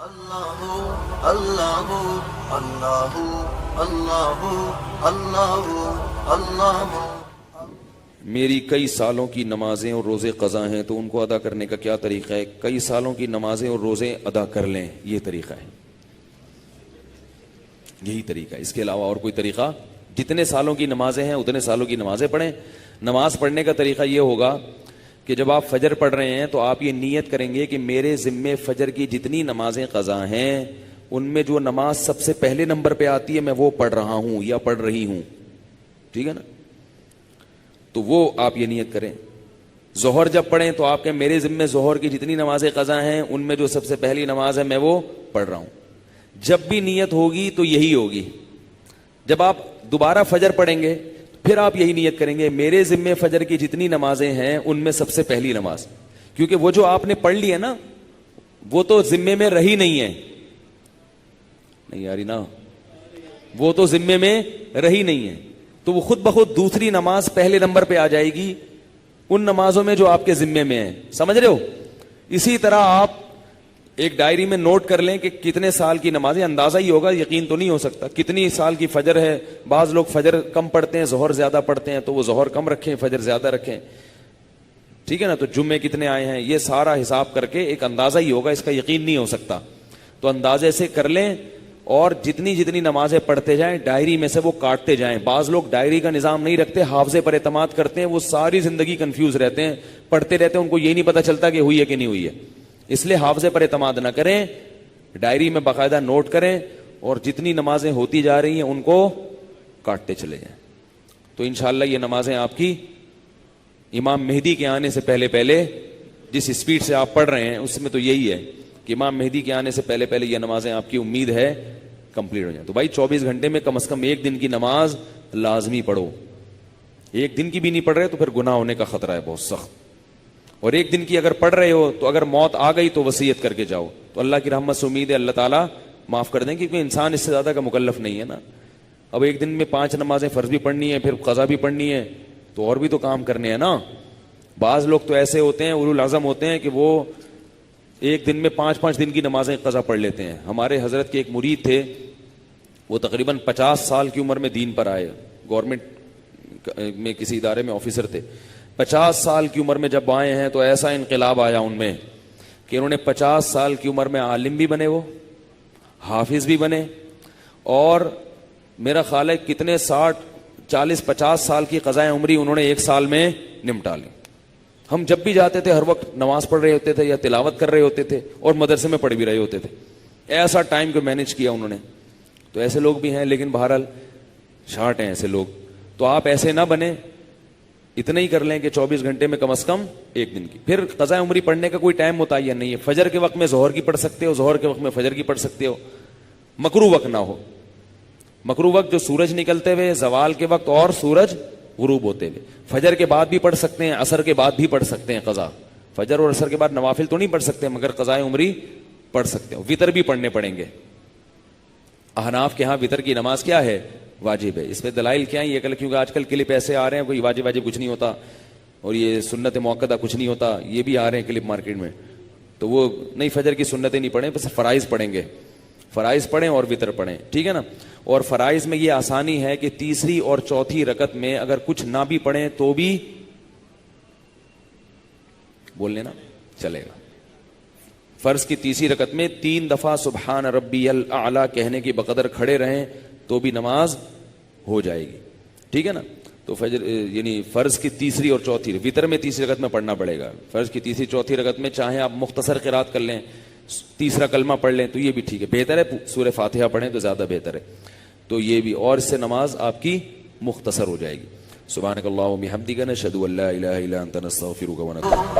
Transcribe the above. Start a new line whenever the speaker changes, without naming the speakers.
اللہ اللہ اللہ اللہ اللہ اللہ۔
میری کئی سالوں کی نمازیں اور روزے قضا ہیں تو ان کو ادا کرنے کا کیا طریقہ ہے؟ کئی سالوں کی نمازیں اور روزے ادا کر لیں، یہ طریقہ ہے، یہی طریقہ ہے، اس کے علاوہ اور کوئی طریقہ؟ جتنے سالوں کی نمازیں ہیں اتنے سالوں کی نمازیں پڑھیں۔ نماز پڑھنے کا طریقہ یہ ہوگا کہ جب آپ فجر پڑھ رہے ہیں تو آپ یہ نیت کریں گے کہ میرے ذمے فجر کی جتنی نمازیں قضا ہیں ان میں جو نماز سب سے پہلے نمبر پہ آتی ہے میں وہ پڑھ رہا ہوں یا پڑھ رہی ہوں، ٹھیک ہے نا؟ تو وہ آپ یہ نیت کریں۔ ظہر جب پڑھیں تو آپ کہیں میرے ذمے ظہر کی جتنی نمازیں قضا ہیں ان میں جو سب سے پہلی نماز ہے میں وہ پڑھ رہا ہوں۔ جب بھی نیت ہوگی تو یہی ہوگی۔ جب آپ دوبارہ فجر پڑھیں گے پھر آپ یہی نیت کریں گے میرے ذمے فجر کی جتنی نمازیں ہیں ان میں سب سے پہلی نماز، کیونکہ وہ جو آپ نے پڑھ لی ہے نا وہ تو ذمے میں رہی نہیں ہے، نہیں یاری نا، وہ تو ذمے میں رہی نہیں ہے، تو وہ خود بخود دوسری نماز پہلے نمبر پہ آ جائے گی ان نمازوں میں جو آپ کے ذمے میں ہیں، سمجھ رہے ہو؟ اسی طرح آپ ایک ڈائری میں نوٹ کر لیں کہ کتنے سال کی نمازیں، اندازہ ہی ہوگا، یقین تو نہیں ہو سکتا، کتنی سال کی فجر ہے۔ بعض لوگ فجر کم پڑھتے ہیں ظہر زیادہ پڑھتے ہیں تو وہ ظہر کم رکھیں فجر زیادہ رکھیں، ٹھیک ہے نا؟ تو جمعے کتنے آئے ہیں یہ سارا حساب کر کے ایک اندازہ ہی ہوگا، اس کا یقین نہیں ہو سکتا، تو اندازے سے کر لیں اور جتنی جتنی نمازیں پڑھتے جائیں ڈائری میں سے وہ کاٹتے جائیں۔ بعض لوگ ڈائری کا نظام نہیں رکھتے، حافظے پر اعتماد کرتے ہیں، وہ ساری زندگی کنفیوز رہتے ہیں، پڑھتے رہتے ہیں، ان کو یہ نہیں پتا چلتا کہ ہوئی ہے کہ نہیں ہوئی ہے۔ اس لیے حافظے پر اعتماد نہ کریں، ڈائری میں باقاعدہ نوٹ کریں اور جتنی نمازیں ہوتی جا رہی ہیں ان کو کاٹتے چلے جائیں، تو انشاءاللہ یہ نمازیں آپ کی امام مہدی کے آنے سے پہلے پہلے، جس اسپیڈ سے آپ پڑھ رہے ہیں اس میں تو یہی ہے کہ امام مہدی کے آنے سے پہلے پہلے یہ نمازیں آپ کی امید ہے کمپلیٹ ہو جائیں۔ تو بھائی 24 گھنٹے میں کم از کم ایک دن کی نماز لازمی پڑھو، ایک دن کی بھی نہیں پڑھ رہے تو پھر گناہ ہونے کا خطرہ ہے بہت سخت، اور ایک دن کی اگر پڑھ رہے ہو تو اگر موت آ گئی تو وصیت کر کے جاؤ، تو اللہ کی رحمت سے امید ہے اللہ تعالیٰ معاف کر دیں، کیونکہ انسان اس سے زیادہ کا مکلف نہیں ہے نا۔ اب ایک دن میں 5 نمازیں فرض بھی پڑھنی ہے پھر قضا بھی پڑھنی ہے تو اور بھی تو کام کرنے ہیں نا۔ بعض لوگ تو ایسے ہوتے ہیں اولو العزم ہوتے ہیں کہ وہ ایک دن میں 5 دن کی نمازیں قضا پڑھ لیتے ہیں۔ ہمارے حضرت کے ایک مرید تھے، وہ تقریباً 50 سال کی عمر میں دین پر آئے، گورنمنٹ میں کسی ادارے میں آفیسر تھے۔ 50 سال کی عمر میں جب آئے ہیں تو ایسا انقلاب آیا ان میں کہ انہوں نے 50 سال کی عمر میں عالم بھی بنے، وہ حافظ بھی بنے، اور میرا خیال ہے کتنے 40-50 سال کی قضائے عمری انہوں نے ایک سال میں نمٹا لی۔ ہم جب بھی جاتے تھے ہر وقت نماز پڑھ رہے ہوتے تھے یا تلاوت کر رہے ہوتے تھے اور مدرسے میں پڑھ بھی رہے ہوتے تھے، ایسا ٹائم کو مینج کیا انہوں نے۔ تو ایسے لوگ بھی ہیں لیکن بہرحال شارٹ ہیں ایسے لوگ، تو آپ ایسے نہ بنیں، اتنا ہی کر لیں کہ 24 گھنٹے میں کم از کم ایک دن کی۔ پھر قضاء عمری پڑھنے کا کوئی ٹائم متعین نہیں ہے، فجر کے وقت میں ظہر کی پڑھ سکتے ہو، ظہر کے وقت میں فجر کی پڑھ سکتے ہو، مکروہ وقت نہ ہو۔ مکروہ وقت جو سورج نکلتے ہوئے، زوال کے وقت اور سورج غروب ہوتے ہوئے، فجر کے بعد بھی پڑھ سکتے ہیں، عصر کے بعد بھی پڑھ سکتے ہیں قضا، فجر اور عصر کے بعد نوافل تو نہیں پڑھ سکتے مگر قضاء عمری پڑھ سکتے ہو۔ وطر بھی پڑھنے پڑیں گے، احناف کے ہاں وطر کی نماز کیا ہے؟ واجب ہے۔ اس پہ دلائل کیا ہیں یہ کل، کیونکہ آج کل کلپ ایسے آ رہے ہیں کوئی واجب کچھ نہیں ہوتا اور یہ سنت موقدہ کچھ نہیں ہوتا، یہ بھی آ رہے ہیں کلپ مارکیٹ میں، تو وہ نہیں، فجر کی سنتیں نہیں پڑھیں، بس فرائض پڑھیں گے، فرائض پڑھیں اور وطر پڑھیں، ٹھیک ہے نا؟ اور فرائض میں یہ آسانی ہے کہ تیسری اور چوتھی رکعت میں اگر کچھ نہ بھی پڑھیں تو بھی بول لینا چلے گا۔ فرض کی تیسری رکعت میں 3 دفعہ سبحان ربی الاعلی کہنے کی بقدر کھڑے رہیں تو بھی نماز ہو جائے گی، ٹھیک ہے نا؟ تو فجر یعنی فرض کی تیسری اور چوتھی، وطر میں تیسری رکعت میں پڑھنا پڑے گا، فرض کی تیسری چوتھی رکعت میں چاہیں آپ مختصر قرات کر لیں، تیسرا کلمہ پڑھ لیں تو یہ بھی ٹھیک ہے، بہتر ہے سورہ فاتحہ پڑھیں تو زیادہ بہتر ہے، تو یہ بھی، اور اس سے نماز آپ کی مختصر ہو جائے گی۔ سبحانک اللہم و بحمدک، نشہد ان لا الہ الا انت، نستغفرک و نتوب۔